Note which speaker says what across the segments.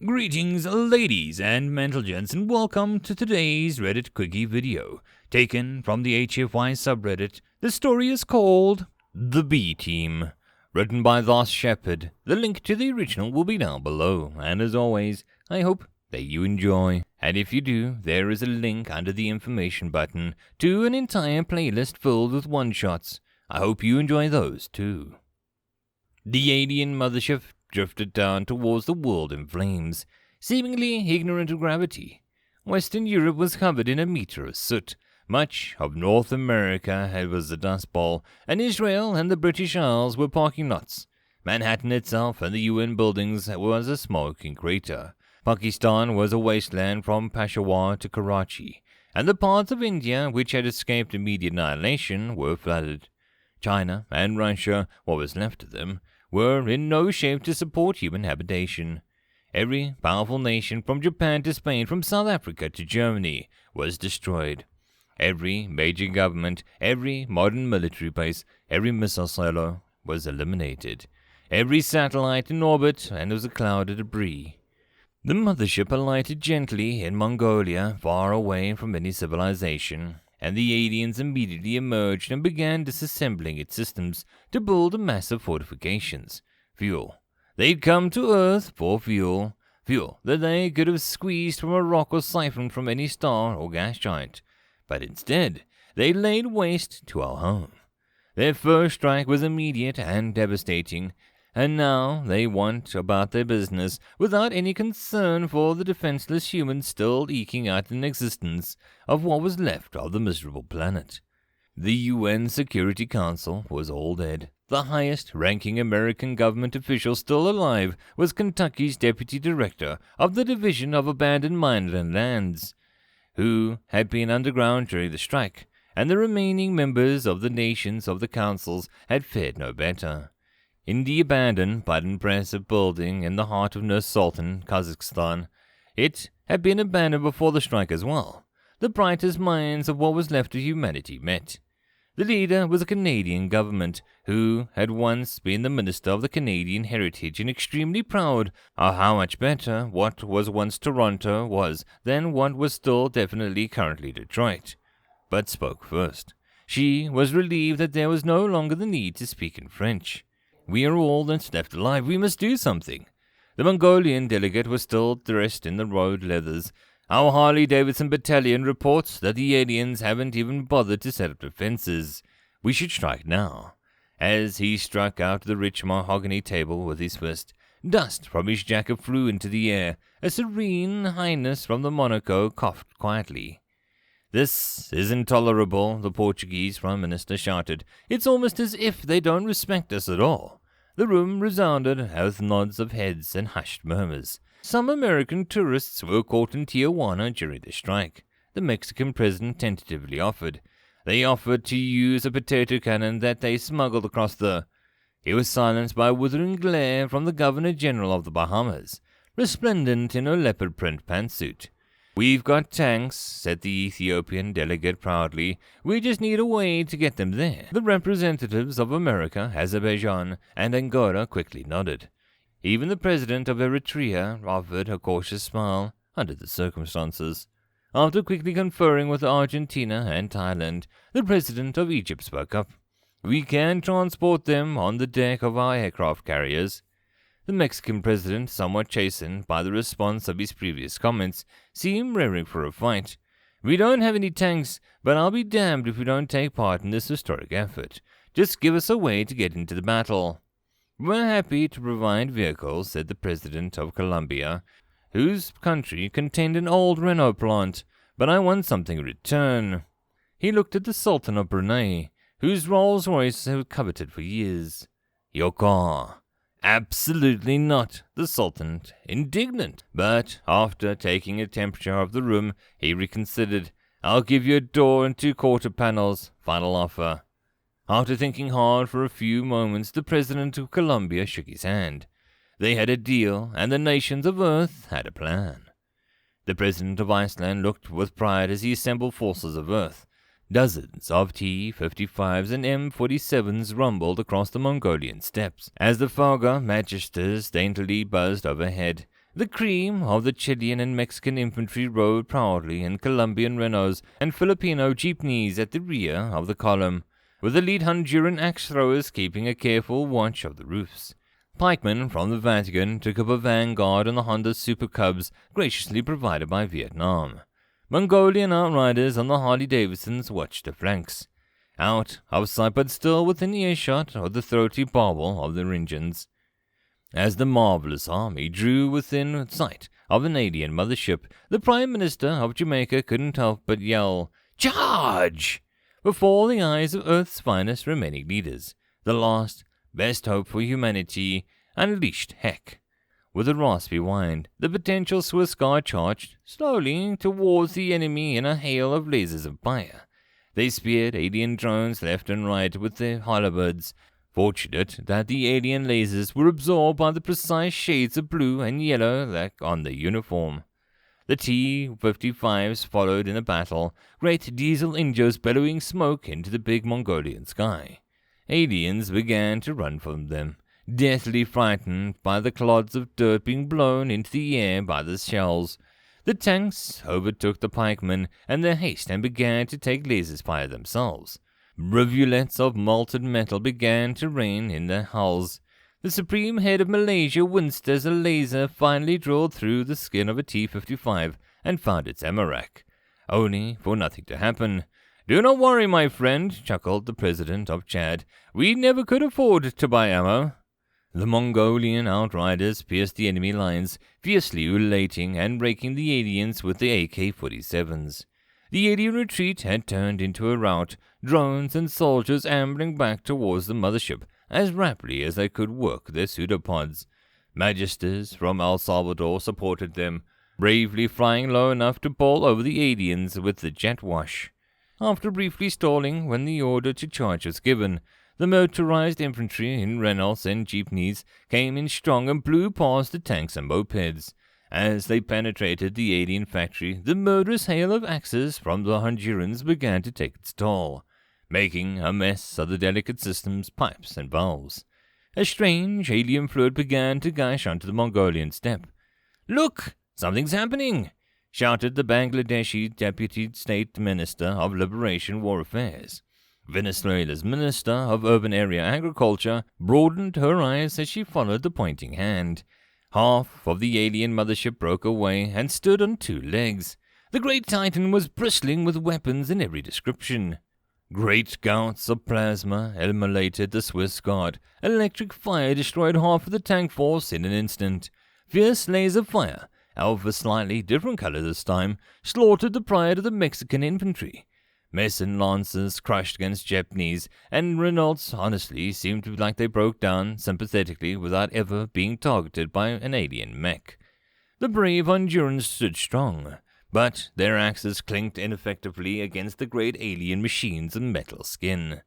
Speaker 1: Greetings ladies and gents, and welcome to today's Reddit Quickie video, taken from the HFY subreddit. The story is called The B Team, written by thashepherd. The link to the original will be down below, and as always, I hope that you enjoy. And if you do, there is a link under the information button to an entire playlist filled with one-shots. I hope you enjoy those too. The alien mothership drifted down towards the world in flames, seemingly ignorant of gravity. Western Europe was covered in a meter of soot. Much of North America was a dust bowl, and Israel and the British Isles were parking lots. Manhattan itself and the UN buildings was a smoking crater. Pakistan was a wasteland from Peshawar to Karachi, and the parts of India which had escaped immediate annihilation were flooded. China and Russia, what was left of them, were in no shape to support human habitation. Every powerful nation, from Japan to Spain, from South Africa to Germany, was destroyed. Every major government, every modern military base, every missile silo was eliminated. Every satellite in orbit and was a cloud of debris. The mothership alighted gently in Mongolia, far away from any civilization, and the aliens immediately emerged and began disassembling its systems to build massive fortifications. Fuel. They'd come to Earth for fuel. Fuel that they could have squeezed from a rock or siphoned from any star or gas giant. But instead, they laid waste to our home. Their first strike was immediate and devastating, and now they went about their business without any concern for the defenseless humans still eking out an existence of what was left of the miserable planet. The UN Security Council was all dead. The highest-ranking American government official still alive was Kentucky's Deputy Director of the Division of Abandoned Mineland Lands, who had been underground during the strike, and the remaining members of the nations of the councils had fared no better. In the abandoned but impressive building in the heart of Nur-Sultan, Kazakhstan, it had been abandoned before the strike as well. The brightest minds of what was left of humanity met. The leader was a Canadian government, who had once been the minister of the Canadian heritage and extremely proud of how much better what was once Toronto was than what was still definitely currently Detroit, but spoke first. She was relieved that there was no longer the need to speak in French. We are all that's left alive. We must do something. The Mongolian delegate was still dressed in the road leathers. Our Harley-Davidson battalion reports that the aliens haven't even bothered to set up defenses. We should strike now. As he struck out the rich mahogany table with his fist, dust from his jacket flew into the air. A serene highness from the Monaco coughed quietly. "This is intolerable," the Portuguese Prime Minister shouted. "It's almost as if they don't respect us at all." The room resounded with nods of heads and hushed murmurs. Some American tourists were caught in Tijuana during the strike. The Mexican president tentatively offered. They offered to use a potato cannon that they smuggled across the... He was silenced by a withering glare from the Governor-General of the Bahamas, resplendent in a leopard print pantsuit. "We've got tanks," said the Ethiopian delegate proudly. "We just need a way to get them there." The representatives of America, Azerbaijan, and Angola quickly nodded. Even the president of Eritrea offered a cautious smile under the circumstances. After quickly conferring with Argentina and Thailand, the president of Egypt spoke up. "We can transport them on the deck of our aircraft carriers." The Mexican president, somewhat chastened by the response of his previous comments, seemed raring for a fight. "We don't have any tanks, but I'll be damned if we don't take part in this historic effort. Just give us a way to get into the battle." "We're happy to provide vehicles," said the president of Colombia, whose country contained an old Renault plant, "but I want something in return." He looked at the Sultan of Brunei, whose Rolls-Royce had coveted for years. "Your car." "Absolutely not," the Sultan, indignant. But after taking a temperature of the room, he reconsidered. "I'll give you a door and 2 quarter panels. Final offer." After thinking hard for a few moments, the president of Colombia shook his hand. They had a deal, and the nations of Earth had a plan. The president of Iceland looked with pride as he assembled forces of Earth. Dozens of T-55s and M-47s rumbled across the Mongolian steppes as the Fauga Magisters daintily buzzed overhead. The cream of the Chilean and Mexican infantry rode proudly in Colombian Renaults and Filipino jeepneys at the rear of the column, with elite Honduran axe-throwers keeping a careful watch of the roofs. Pikemen from the Vatican took up a vanguard on the Honda Super Cubs graciously provided by Vietnam. Mongolian outriders on the Harley-Davidsons watched the flanks, out of sight but still within earshot of the throaty babble of their engines. As the marvelous army drew within sight of an alien mothership, the Prime Minister of Jamaica couldn't help but yell, "Charge!" before the eyes of Earth's finest remaining leaders, the last, best hope for humanity, unleashed heck. With a raspy whine, the potential Swiss Guard charged slowly towards the enemy in a hail of lasers of fire. They speared alien drones left and right with their halberds, fortunate that the alien lasers were absorbed by the precise shades of blue and yellow on their uniform. The T-55s followed in a battle, great diesel engines bellowing smoke into the big Mongolian sky. Aliens began to run from them, deathly frightened by the clods of dirt being blown into the air by the shells. The tanks overtook the pikemen in their haste and began to take laser fire themselves. Rivulets of molten metal began to rain in their hulls. The supreme head of Malaysia winced as a laser finally drilled through the skin of a T-55 and found its amarak, only for nothing to happen. "Do not worry, my friend," chuckled the president of Chad. "We never could afford to buy ammo." The Mongolian outriders pierced the enemy lines, fiercely ululating and raking the aliens with the AK-47s. The alien retreat had turned into a rout, drones and soldiers ambling back towards the mothership as rapidly as they could work their pseudopods. Magisters from El Salvador supported them, bravely flying low enough to bowl over the aliens with the jet wash. After briefly stalling when the order to charge was given, the motorized infantry in Renaults and jeepneys came in strong and blew past the tanks and mopeds. As they penetrated the alien factory, the murderous hail of axes from the Hondurans began to take its toll, making a mess of the delicate systems, pipes, and valves. A strange alien fluid began to gush onto the Mongolian steppe. "Look! Something's happening!" shouted the Bangladeshi Deputy State Minister of Liberation War Affairs. Venezuela's Minister of Urban Area Agriculture broadened her eyes as she followed the pointing hand. Half of the alien mothership broke away and stood on two legs. The great Titan was bristling with weapons in every description. Great gouts of plasma immolated the Swiss Guard. Electric fire destroyed half of the tank force in an instant. Fierce laser fire, of a slightly different color this time, slaughtered the pride of the Mexican infantry. Mason lancers crushed against Japanese, and Renaults honestly seemed like they broke down sympathetically without ever being targeted by an alien mech. The brave Hondurans stood strong, but their axes clinked ineffectively against the great alien machines of metal skin.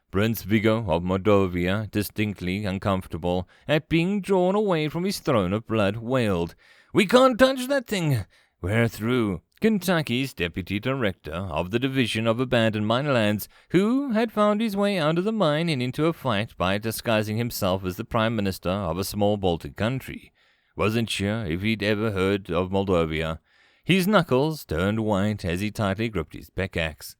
Speaker 1: Prince Vigo of Moldavia, distinctly uncomfortable at being drawn away from his throne of blood, wailed, "We can't touch that thing! We're through." Kentucky's deputy director of the Division of Abandoned Minelands, who had found his way out of the mine and into a fight by disguising himself as the prime minister of a small Baltic country, wasn't sure if he'd ever heard of Moldavia. His knuckles turned white as he tightly gripped his pickaxe,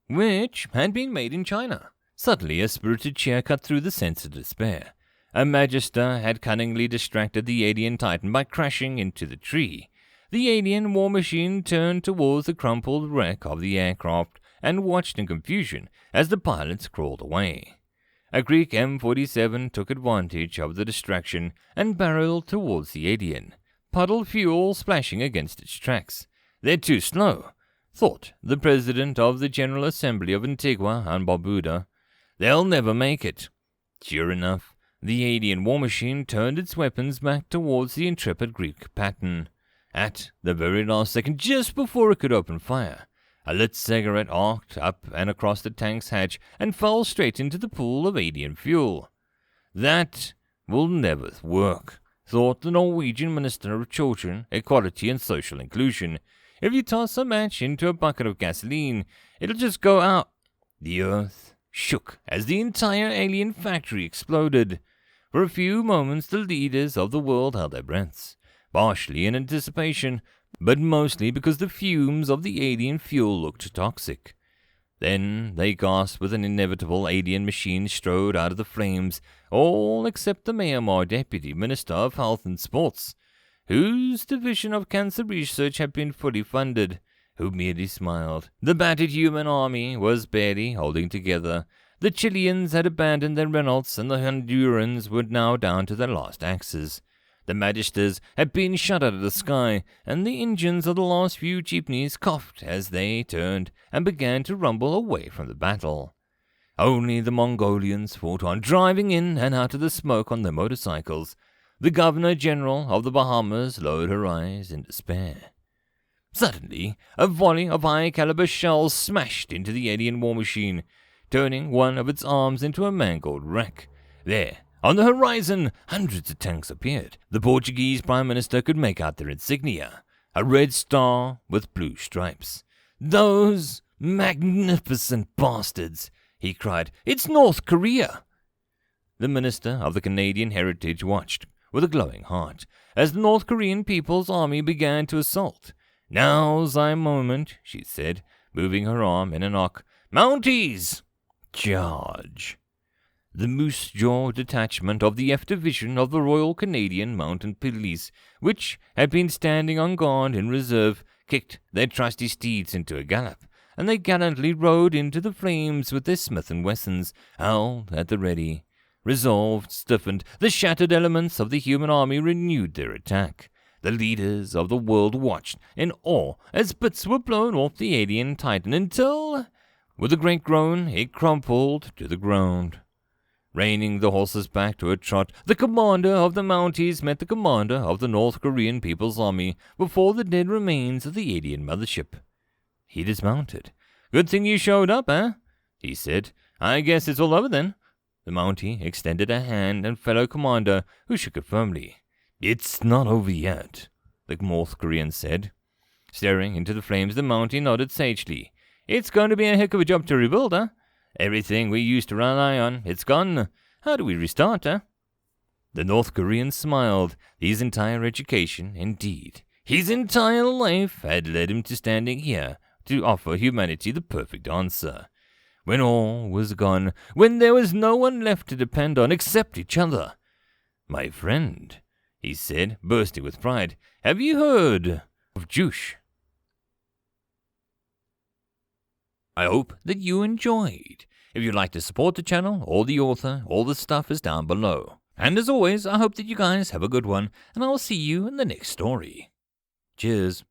Speaker 1: which had been made in China. Suddenly a spirited cheer cut through the sense of despair. A magister had cunningly distracted the alien titan by crashing into the tree. The alien war machine turned towards the crumpled wreck of the aircraft and watched in confusion as the pilots crawled away. A Greek M47 took advantage of the distraction and barreled towards the alien, puddled fuel splashing against its tracks. "They're too slow," thought the president of the General Assembly of Antigua and Barbuda. "They'll never make it." Sure enough, the alien war machine turned its weapons back towards the intrepid Greek Patton. At the very last second, just before it could open fire, a lit cigarette arced up and across the tank's hatch and fell straight into the pool of alien fuel. "That will never work," thought the Norwegian Minister of Children, Equality and Social Inclusion. "If you toss a match into a bucket of gasoline, it'll just go out." The earth shook as the entire alien factory exploded. For a few moments, the leaders of the world held their breaths. partially in anticipation, but mostly because the fumes of the alien fuel looked toxic. Then they gasped with an inevitable alien machine strode out of the flames, all except the Myanmar Deputy Minister of Health and Sports, whose division of cancer research had been fully funded, who merely smiled. The battered human army was barely holding together. The Chileans had abandoned their Renaults, and the Hondurans were now down to their last axes. The Magisters had been shot out of the sky, and the engines of the last few jeepneys coughed as they turned and began to rumble away from the battle. Only the Mongolians fought on, driving in and out of the smoke on their motorcycles. The Governor-General of the Bahamas lowered her eyes in despair. Suddenly, a volley of high-caliber shells smashed into the alien war machine, turning one of its arms into a mangled wreck. There, on the horizon, hundreds of tanks appeared. The Portuguese Prime Minister could make out their insignia, a red star with blue stripes. "Those magnificent bastards!" he cried. "It's North Korea!" The Minister of the Canadian Heritage watched, with a glowing heart, as the North Korean People's Army began to assault. "Now's our moment," she said, moving her arm in an arc. "Mounties! Charge!" The Moose Jaw detachment of the F Division of the Royal Canadian Mounted Police, which had been standing on guard in reserve, kicked their trusty steeds into a gallop, and they gallantly rode into the flames with their Smith & Wessons held at the ready. Resolved, stiffened, the shattered elements of the human army renewed their attack. The leaders of the world watched in awe as bits were blown off the alien titan until, with a great groan, it crumpled to the ground. Reining the horses back to a trot, the commander of the Mounties met the commander of the North Korean People's Army before the dead remains of the alien mothership. He dismounted. "Good thing you showed up, eh?" he said. "I guess it's all over then." The Mountie extended a hand and fellow commander, who shook it firmly. "It's not over yet," the North Korean said. Staring into the flames, the Mountie nodded sagely. "It's going to be a heck of a job to rebuild, huh? Everything we used to rely on, it's gone. How do we restart, huh?" The North Korean smiled. His entire education, indeed, his entire life had led him to standing here to offer humanity the perfect answer. When all was gone, when there was no one left to depend on except each other. "My friend," he said, bursting with pride, "have you heard of Juice?" I hope that you enjoyed. If you'd like to support the channel or the author, all the stuff is down below. And as always, I hope that you guys have a good one, and I'll see you in the next story. Cheers.